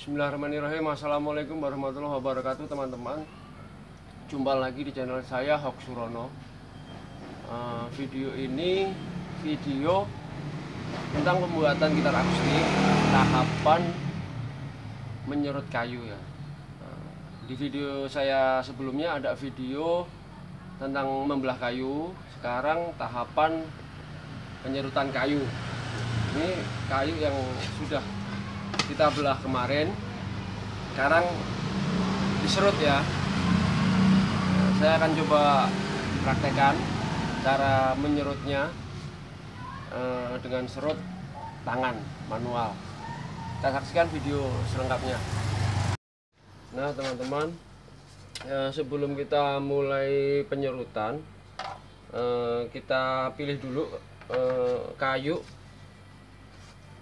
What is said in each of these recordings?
Bismillahirrahmanirrahim. Assalamualaikum warahmatullahi wabarakatuh, teman-teman. Jumpa lagi di channel saya, Hok Surono. Video ini video tentang pembuatan gitar akustik tahapan menyerut kayu ya. Di video saya sebelumnya ada video tentang membelah kayu. Sekarang tahapan penyerutan kayu. Ini kayu yang sudah kita belah kemarin, sekarang diserut ya. Saya akan coba praktekkan cara menyerutnya dengan serut tangan manual. Kita saksikan video selengkapnya. Nah teman-teman, sebelum kita mulai penyerutan, kita pilih dulu kayu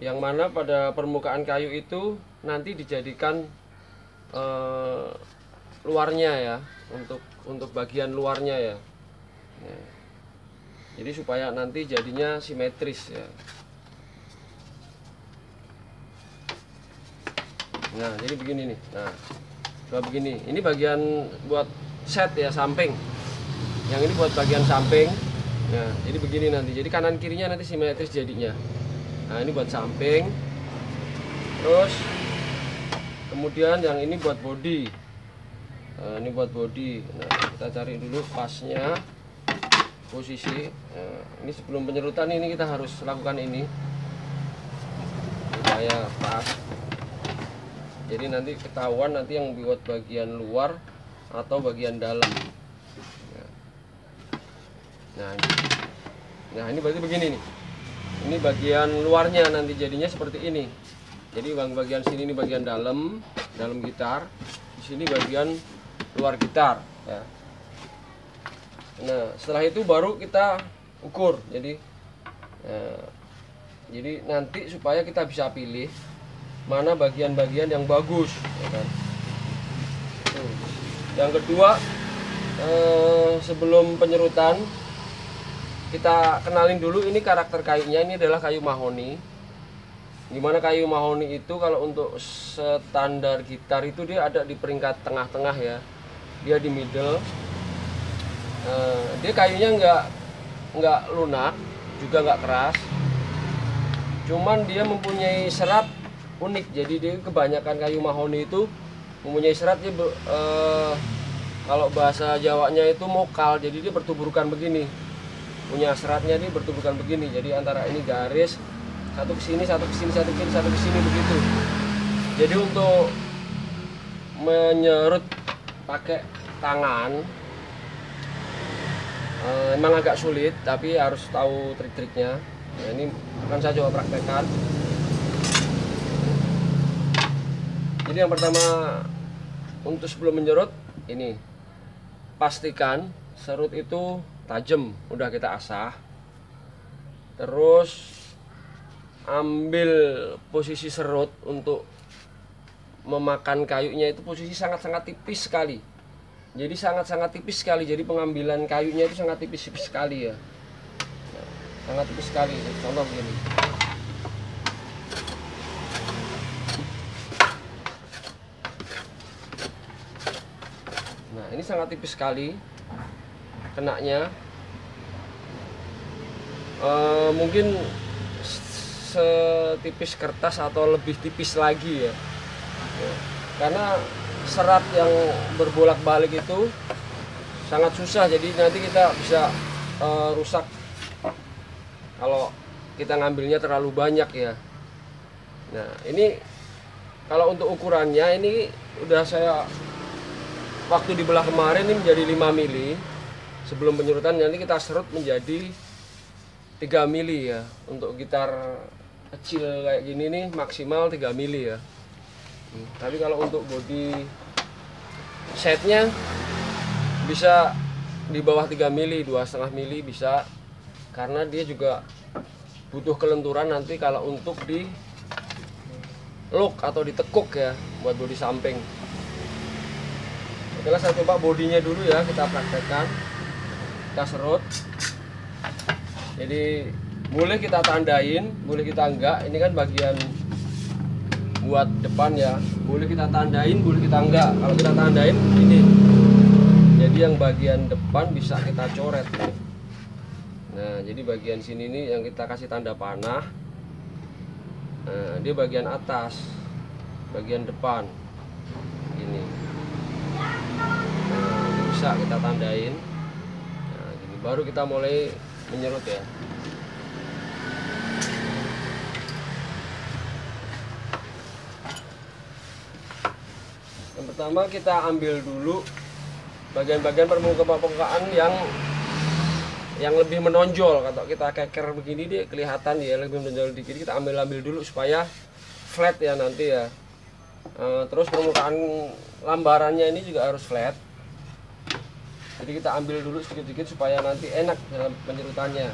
yang mana pada permukaan kayu itu nanti dijadikan luarnya ya, untuk bagian luarnya ya. Jadi supaya nanti jadinya simetris ya. Nah jadi begini nih. Nah coba begini, ini bagian buat set ya, samping. Yang ini buat bagian samping. Nah jadi begini nanti, jadi kanan kirinya nanti simetris jadinya. Nah ini buat samping, terus kemudian yang ini buat body. Nah, ini buat body. Nah kita cari dulu pasnya, posisi. Nah, ini sebelum penyerutan ini kita harus lakukan ini supaya pas. Jadi nanti ketahuan nanti yang buat bagian luar atau bagian dalam. Nah ini berarti begini nih. Ini bagian luarnya nanti jadinya seperti ini. Jadi bagian sini ini bagian dalam gitar, di sini bagian luar gitar ya. Nah setelah itu baru kita ukur. Jadi nanti supaya kita bisa pilih mana bagian-bagian yang bagus ya kan. Yang kedua, sebelum penyerutan kita kenalin dulu ini karakter kayunya. Ini adalah kayu mahoni. Dimana kayu mahoni itu kalau untuk standar gitar itu dia ada di peringkat tengah-tengah ya, dia di middle. Dia kayunya nggak lunak, juga nggak keras, cuman dia mempunyai serat unik. Jadi dia kebanyakan kayu mahoni itu mempunyai serat, dia kalau bahasa Jawanya itu mokal. Jadi dia bertuburkan begini, punya seratnya ini bertuburkan begini. Jadi antara ini garis, satu ke sini, satu ke sini, satu ke sini, satu ke sini begitu. Jadi untuk menyerut pakai tangan emang agak sulit, tapi harus tahu trik-triknya. Nah, ini akan saya coba praktekkan. Jadi yang pertama, untuk sebelum menyerut ini pastikan serut itu tajam, udah kita asah. Terus ambil posisi serut untuk memakan kayunya itu posisi sangat-sangat tipis sekali. Jadi sangat-sangat tipis sekali. Jadi pengambilan kayunya itu sangat tipis sekali ya. Nah, sangat tipis sekali. Contoh begini. Nah ini sangat tipis sekali kenanya. Mungkin setipis kertas atau lebih tipis lagi ya. Karena serat yang berbolak-balik itu sangat susah, jadi nanti kita bisa rusak kalau kita ngambilnya terlalu banyak ya. Nah ini kalau untuk ukurannya ini udah saya waktu dibelah kemarin ini menjadi 5 mili. Sebelum penyerutan nanti kita serut menjadi 3 mili ya. Untuk gitar kecil kayak gini nih maksimal 3 mili ya. Tapi kalau untuk body setnya bisa di bawah 3 mili, 2,5 mili bisa. Karena dia juga butuh kelenturan nanti kalau untuk di lock atau ditekuk ya, buat body samping. Oke lah, saya coba bodinya dulu ya, kita praktekkan. Kita serut. Jadi boleh kita tandain, boleh kita enggak. Ini kan bagian buat depan ya, boleh kita tandain, boleh kita enggak. Kalau kita tandain ini, jadi yang bagian depan bisa kita coret. Nah, jadi bagian sini nih yang kita kasih tanda panah. Nah, dia bagian atas, bagian depan ini. Nah, ini bisa kita tandain. Nah, gini baru kita mulai menyerut ya. Yang pertama kita ambil dulu bagian-bagian permukaan yang lebih menonjol. Kalau kita keker begini dia kelihatan ya lebih menonjol dikit, kita ambil dulu supaya flat ya nanti ya. Terus permukaan lambarannya ini juga harus flat. Jadi kita ambil dulu sedikit-sedikit supaya nanti enak dalam penyerutannya.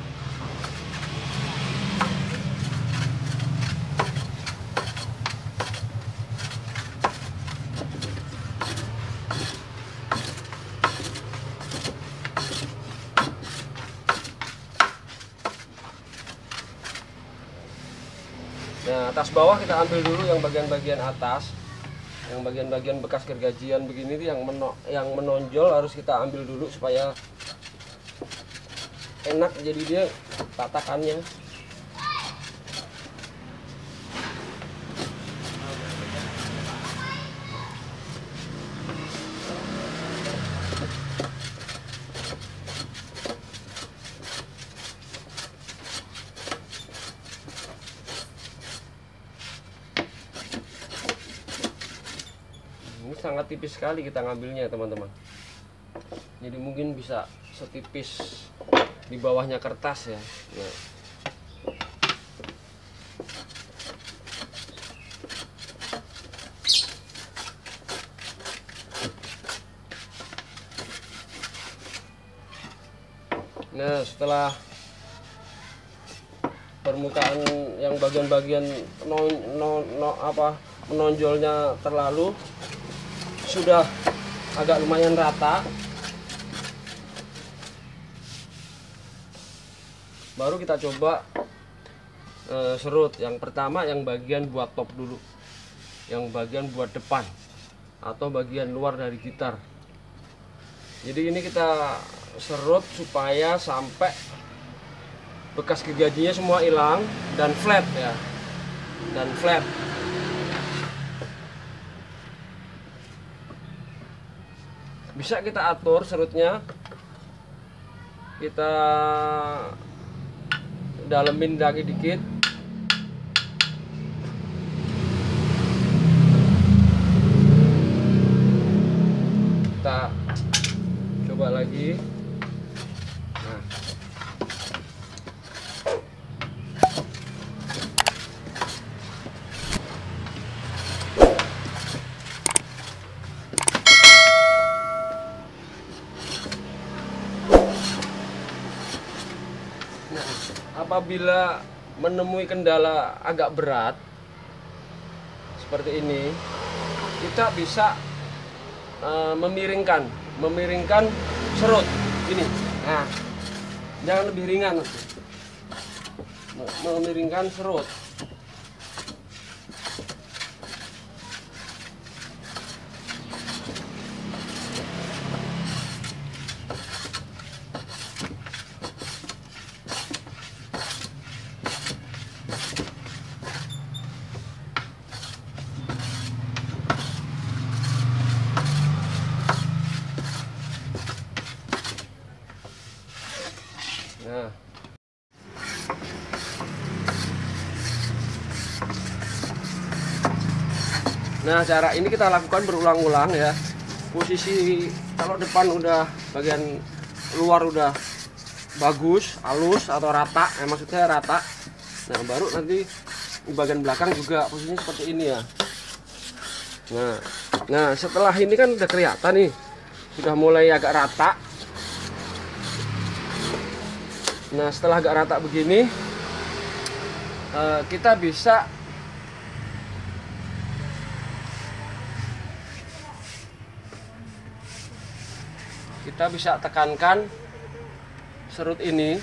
Nah, atas bawah kita ambil dulu yang bagian-bagian atas, yang bagian-bagian bekas gergajian begini yang menonjol harus kita ambil dulu supaya enak jadi dia tatakannya. Ini sangat tipis sekali kita ngambilnya teman-teman, jadi mungkin bisa setipis di bawahnya kertas ya. Nah, setelah permukaan yang bagian-bagian menonjolnya terlalu sudah agak lumayan rata, baru kita coba serut. Yang pertama yang bagian buat top dulu, yang bagian buat depan atau bagian luar dari gitar. Jadi ini kita serut supaya sampai bekas gergajinya semua hilang dan flat ya, dan flat. Bisa kita atur serutnya, kita dalemin lagi dikit. Kita coba lagi. Nah, apabila menemui kendala agak berat seperti ini, kita bisa memiringkan serut ini. Nah, jangan lebih ringan, memiringkan serut. Nah, cara ini kita lakukan berulang-ulang ya. Posisi kalau depan udah bagian luar udah bagus, halus atau rata, maksudnya rata. Nah, baru nanti di bagian belakang juga posisinya seperti ini ya. Nah, setelah ini kan udah kelihatan nih, sudah mulai agak rata. Nah, setelah agak rata begini, kita bisa tekankan serut ini,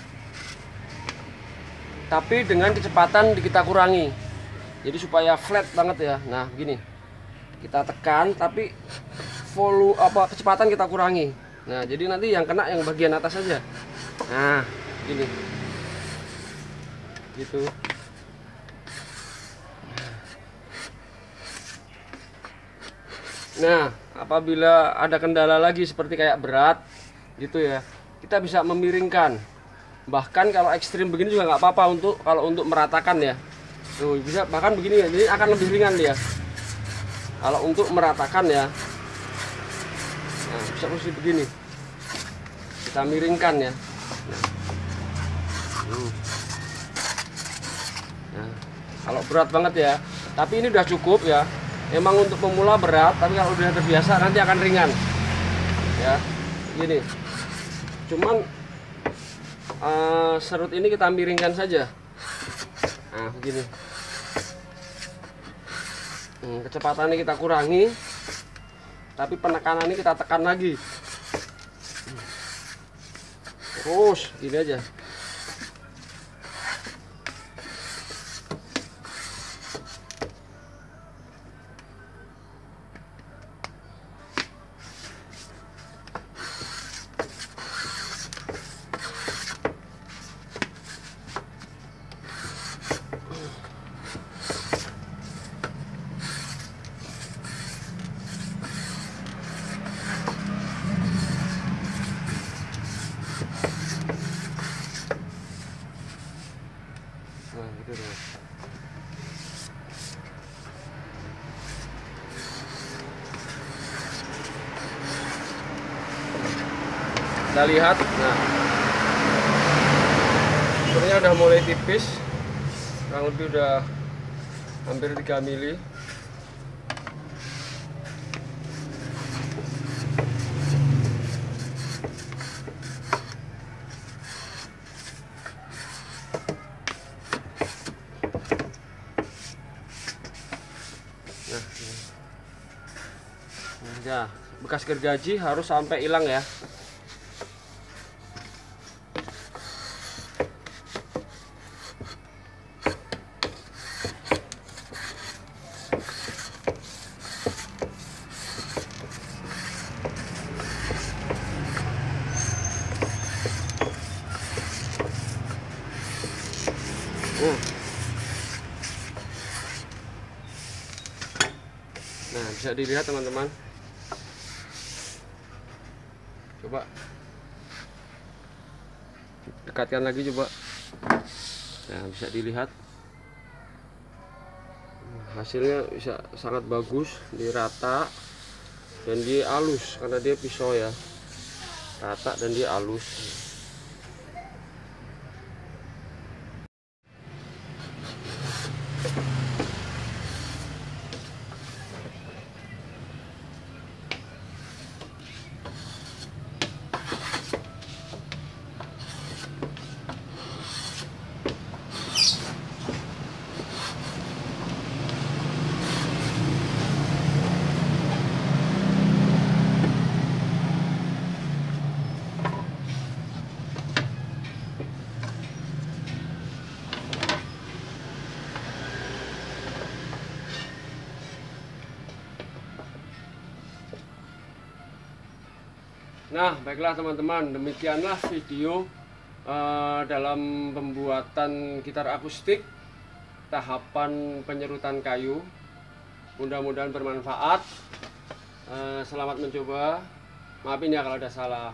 tapi dengan kecepatan kita kurangi Jadi supaya flat banget ya. Nah, begini. Kita tekan tapi volume kecepatan kita kurangi. Nah, jadi nanti yang kena yang bagian atas saja. Nah, gini. Gitu. Nah, apabila ada kendala lagi seperti kayak berat gitu ya, kita bisa memiringkan. Bahkan kalau ekstrim begini juga nggak apa-apa kalau untuk meratakan ya. Tuh, bisa bahkan begini ya, jadi akan lebih ringan dia. Kalau untuk meratakan ya. Nah, bisa posisi begini. Kita miringkan ya. Nah, kalau berat banget ya. Tapi ini udah cukup ya. Emang untuk pemula berat, tapi kalau udah terbiasa nanti akan ringan. Ya, gini. Cuman serut ini kita miringkan saja. Nah, begini. Kecepatannya kita kurangi, tapi penekanannya kita tekan lagi. Terus, gini aja. Nah, gitu deh. Kita lihat, nah sebenarnya udah mulai tipis, kurang lebih udah hampir 3 mili. Ya, bekas gergaji harus sampai hilang ya. Nah, bisa dilihat teman-teman. Coba dekatkan lagi coba. Nah, bisa dilihat hasilnya bisa sangat bagus, dia rata dan dia halus karena dia pisau ya, rata dan dia halus. Nah, baiklah teman-teman, demikianlah video dalam pembuatan gitar akustik tahapan penyerutan kayu. Mudah-mudahan bermanfaat. Selamat mencoba. Maafin ya kalau ada salah.